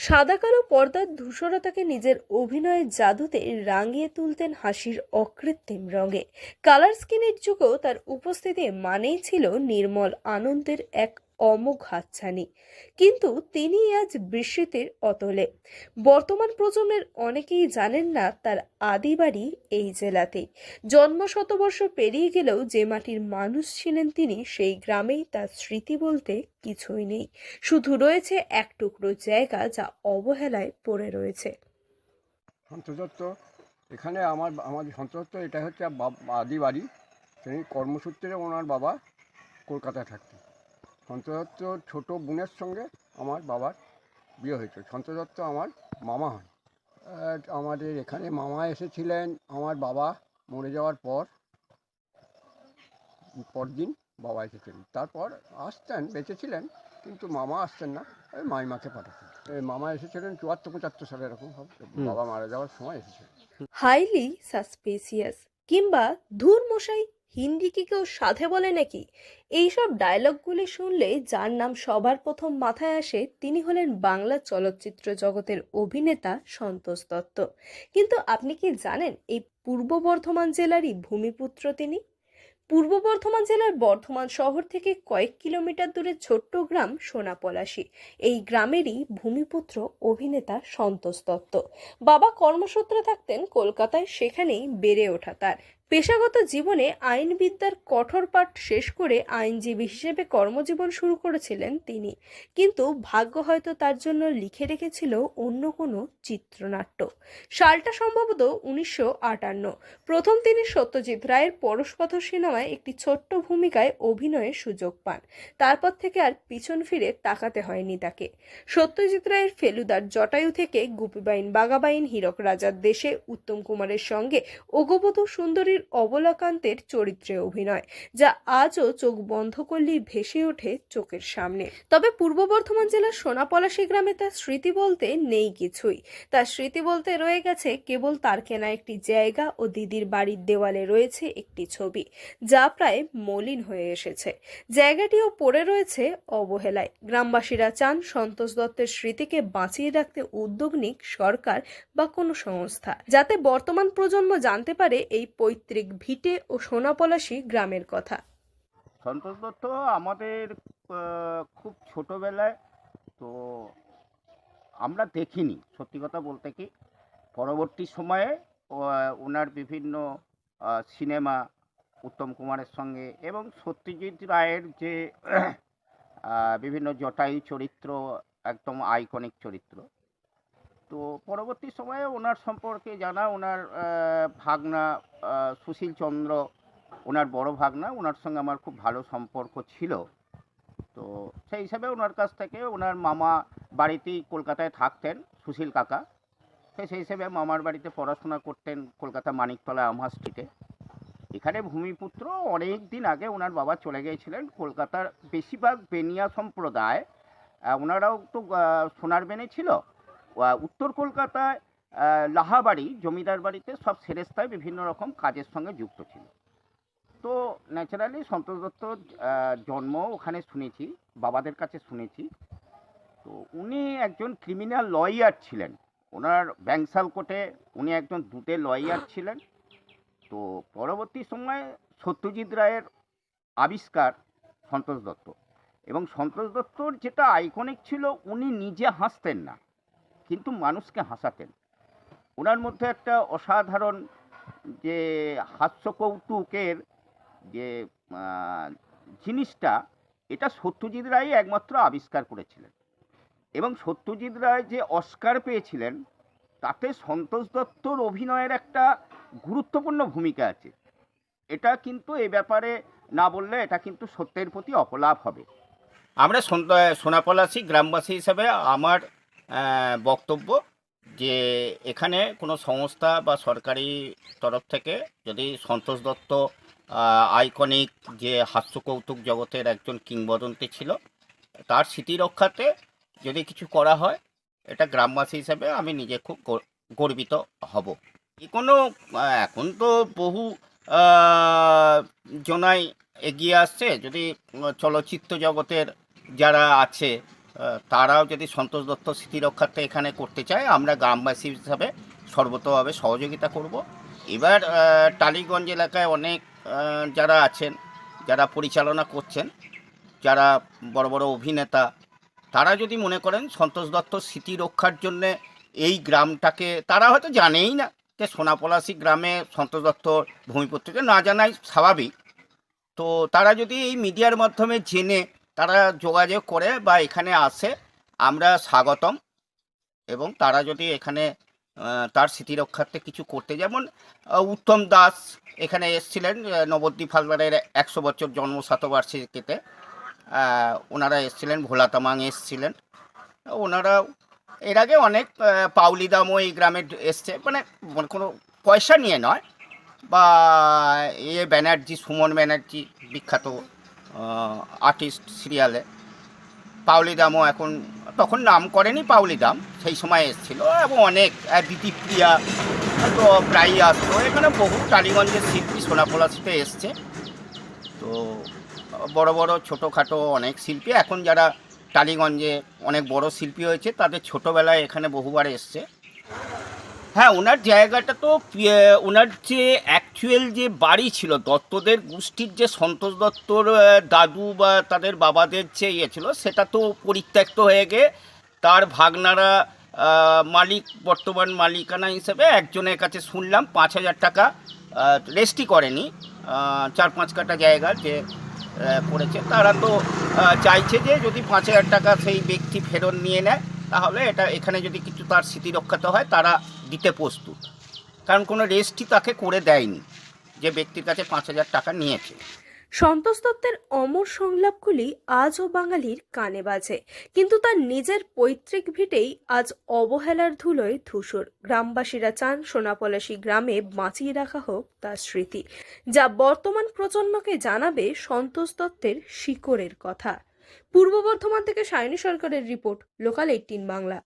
সাদা কালো পর্দার ধূসরতাকে নিজের অভিনয়ের জাদুতে রাঙিয়ে তুলতেন হাসির অকৃত্রিম রঙে। কালার স্কিনের যুগেও তার উপস্থিতি মানেই ছিল নির্মল আনন্দের এক অমোঘ হাতছানি। কিন্তু তিনি আজ বিস্মৃতির অতলে। বর্তমান প্রজন্মের অনেকেই জানেন না তার আদি বাড়ি এই জেলাতেই। জন্ম শতবর্ষ পেরিয়ে গেলেও যে মাটির মানুষ ছিলেন তিনি, সেই গ্রামেই তার স্মৃতি বলতে কিছুই নেই। শুধু রয়েছে এক টুকরো জায়গা যা অবহেলায় পড়ে রয়েছে। সন্তোষ দত্ত, এখানে আমাদের সন্তোষ দত্ত, এটা হচ্ছে আদি বাড়ি। তিনি কর্মসূত্রে ওনার বাবা কলকাতায় থাকতেন। সন্তোষ দত্ত ছোটো বোনের সঙ্গে আমার বাবার বিয়ে হয়েছিল। সন্তোষ দত্ত আমার মামা হয়। আমাদের এখানে মামা এসেছিলেন আমার বাবা মরে যাওয়ার পরদিন বাবা এসেছিলেন। তারপর আসতেন, বেঁচে ছিলেন, কিন্তু মামা আসতেন না, ওই মাইমাকে পাঠাতেন। মামা এসেছিলেন 74-75 সালে, এরকম হবে, বাবা মারা যাওয়ার সময় এসেছিলেন। হাইলি সাসপিসিয়াস কিংবা ধুর মশাই, হিন্দি কি কেউ সাধে বলে নাকি, এইসব ডায়লগগুলি শুনলে যার নাম সবার প্রথম মাথায় আসে তিনি হলেন বাংলা চলচ্চিত্র জগতের অভিনেতা সন্তোষ দত্ত। কিন্তু আপনি কি জানেন এই পূর্ব বর্ধমান জেলারই ভূমিপুত্র তিনি? পূর্ব বর্ধমান জেলার বর্ধমান শহর থেকে কয়েক কিলোমিটার দূরে ছোট্ট গ্রাম সোনাপলাশী। এই গ্রামেরই ভূমিপুত্র অভিনেতা সন্তোষ দত্ত। বাবা কর্মসূত্রে থাকতেন কলকাতায়, সেখানেই বেড়ে ওঠা তার। পেশাগত জীবনে আইনবিদ্যার কঠোর পাঠ শেষ করে আইনজীবী হিসেবে কর্মজীবন শুরু করেছিলেন তিনি। কিন্তু ভাগ্য হয়তো তার জন্য লিখে রেখেছিল অন্য কোনো চিত্রনাট্য। সালটা সম্ভবত 1958। প্রথম তিনি সত্যজিৎ রায়ের পরশপথ সিনেমায় একটি ছোট্ট ভূমিকায় অভিনয়ের সুযোগ পান। তারপর থেকে আর পিছন ফিরে তাকাতে হয়নি তাকে। সত্যজিৎ রায়ের ফেলুদার জটায়ু থেকে গুপিবাইন বাঘাবাইন, হীরক রাজার দেশে উত্তম কুমারের সঙ্গে অগবধূ সুন্দরীর অবলাকান্তের চরিত্রে অভিনয়, যা আজও চোখ বন্ধ করলেই ভেসে ওঠে চোখের সামনে। তবে পূর্ব বর্ধমান জেলার সোনাপলাশী গ্রামে তার স্মৃতি বলতে নেই কিছুই। তার স্মৃতি বলতে রয়ে গেছে কেবল তার কেনা একটি জায়গা ও দিদির বাড়ির দেওয়ালে রয়েছে একটি ছবি, যা প্রায় মলিন হয়ে এসেছে। জায়গাটিও পড়ে রয়েছে অবহেলায়। গ্রামবাসীরা চান সন্তোষ দত্তের স্মৃতিকে বাঁচিয়ে রাখতে উদ্যোগ নিক সরকার বা কোনো সংস্থা, যাতে বর্তমান প্রজন্ম জানতে পারে এই পৈতৃক ভিটে ও সোনাপলাশী গ্রামের কথা। সন্তোষ দত্ত আমাদের খুব ছোটোবেলায় তো আমরা দেখিনি, সত্যি কথা বলতে কি। পরবর্তী সময়ে ওনার বিভিন্ন সিনেমা উত্তম কুমারের সঙ্গে এবং সত্যজিৎ রায়ের যে বিভিন্ন জটায়ু চরিত্র, একদম আইকনিক চরিত্র। তো পরবর্তী সময়ে ওনার সম্পর্কে জানা, ওনার ভাগনা সুশীল চন্দ্র, ওনার বড় ভাগনা, ওনার সঙ্গে আমার খুব ভালো সম্পর্ক ছিল। তো সেই হিসাবে ওনার কাছ থেকে, ওনার মামা বাড়িতেই কলকাতায় থাকতেন সুশীল কাকা, সেই হিসেবে মামার বাড়িতে পড়াশোনা করতেন কলকাতা মানিকতলা আমহা স্ট্রিটে। এখানে ভূমিপুত্র অনেক দিন আগে ওনার বাবা চলে গিয়েছিলেন কলকাতার বেশিরভাগ বেনিয়া সম্প্রদায়, ওনারাও তো সোনার বেনে ছিল। উত্তর কলকাতায় লাহাবাড়ি জমিদার বাড়িতে সব সেরেস্তায় বিভিন্ন রকম কাজের সঙ্গে যুক্ত ছিল। তো ন্যাচারালি সন্তোষ দত্তর জন্ম ওখানে শুনেছি, বাবাদের কাছে শুনেছি। তো উনি একজন ক্রিমিনাল লয়ার ছিলেন, ওনার ব্যাংসাল কোর্টে উনি একজন দুধে লয়ার ছিলেন। তো পরবর্তী সময়ে সত্যজিৎ রায়ের আবিষ্কার সন্তোষ দত্ত, এবং সন্তোষ দত্তর যেটা আইকনিক ছিল, উনি নিজে হাসতেন না কিন্তু মানুষকে হাসাতেন। ওনার মধ্যে একটা অসাধারণ যে হাস্য কৌতুকের যে জিনিসটা, এটা সত্যজিৎ রায় একমাত্র আবিষ্কার করেছিলেন। এবং সত্যজিৎ রায় যে অস্কার পেয়েছিলেন, তাতে সন্তোষ দত্তর অভিনয়ের একটা গুরুত্বপূর্ণ ভূমিকা আছে। এটা কিন্তু এ ব্যাপারে না বললে এটা কিন্তু সত্যের প্রতি অপলাপ হবে। আমরা সোনাপলাশী গ্রামবাসী হিসাবে আমার বক্তব্য যে এখানে কোনো সংস্থা বা সরকারি তরফ থেকে যদি সন্তোষ দত্ত আইকনিক যে হাস্যকৌতুক জগতের একজন কিংবদন্তি ছিল, তার স্মৃতি রক্ষাতে যদি কিছু করা হয়, এটা গ্রামবাসী হিসেবে আমি নিজে খুব গর্বিত হব। কোনো এখন তো বহু জনাই এগিয়ে আসছে, যদি চলচ্চিত্র জগতের যারা আছে তারাও যদি সন্তোষ দত্ত স্মৃতি রক্ষার্থে এখানে করতে চায়, আমরা গ্রামবাসী হিসাবে সর্বতভাবে সহযোগিতা করব। এবার টালিগঞ্জ এলাকায় অনেক যারা আছেন, যারা পরিচালনা করছেন, যারা বড় বড় অভিনেতা, তারা যদি মনে করেন সন্তোষ দত্ত স্মৃতি রক্ষার জন্যে এই গ্রামটাকে, তারা হয়তো জানেই না যে সোনাপলাশি গ্রামে সন্তোষ দত্ত ভূমিপুত্রকে না জানাই স্বাভাবিক। তো তারা যদি এই মিডিয়ার মাধ্যমে জেনে তারা যোগাযোগ করে বা এখানে আসে, আমরা স্বাগতম। এবং তারা যদি এখানে তার স্মৃতি রক্ষার্থে কিছু করতে, যেমন উত্তম দাস এখানে এসছিলেন নবদ্বীপ হালদারের 100 বছর জন্ম শতবার্ষিকীতে, ওনারা এসছিলেন, ভোলা তামাং এসছিলেন, ওনারাও এর আগে অনেক পাউলি দামও এই গ্রামে এসছে, মানে কোনো পয়সা নিয়ে নয়। বা ব্যানার্জি, সুমন ব্যানার্জি বিখ্যাত আর্টিস্ট সিরিয়ালে, পাউলি দামও এখন, তখন নাম করেনি পাউলি দাম, সেই সময় এসেছিল। এবং অনেক বিধিপ্রিয়া তো প্রায়ই আসতো এখানে, বহু টালিগঞ্জের শিল্পী সোনাপলাশিতে এসছে। তো বড় বড় ছোটোখাটো অনেক শিল্পী এখন যারা টালিগঞ্জে অনেক বড় শিল্পী হয়েছে, তাদের ছোটোবেলায় এখানে বহুবার এসছে। হ্যাঁ, ওনার জায়গাটা তো ওনার যে অ্যাকচুয়াল যে বাড়ি ছিল, দত্তদের গোষ্ঠীর যে সন্তোষ দত্তর দাদু বা তাদের বাবাদের যে ইয়ে ছিল, সেটা তো পরিত্যক্ত হয়ে গিয়ে তার ভাগনারা মালিক, বর্তমান মালিকানা হিসেবে একজনের কাছে শুনলাম 5,000 টাকা, রেস্টই করেনি, 4-5 কাঠা জায়গা যে করেছে, তারা তো চাইছে যে যদি 5,000 টাকা সেই ব্যক্তি ফেরত নিয়ে নেয়, তাহলে এটা এখানে যদি কিছু তার স্মৃতি রক্ষাতে হয় তারা দিতে প্রস্তুত। কারণ কোনো রেস্টই তাকে করে দেয়নি যে ব্যক্তির কাছে 5,000 টাকা নিয়েছে। সন্তোষ দত্তের অমর সংলাপগুলি আজও বাঙালির কানে বাজে, কিন্তু তার নিজের পৈতৃক ভিটেই আজ অবহেলার ধুলোয় ধূসর। গ্রামবাসীরা চান সোনাপলাশি গ্রামে বাঁচিয়ে রাখা হোক তার স্মৃতি, যা বর্তমান প্রজন্মকে জানাবে সন্তোষ দত্তের শিকড়ের কথা। পূর্ব বর্ধমান থেকে সায়নী সরকারের রিপোর্ট, লোকাল 18 বাংলা।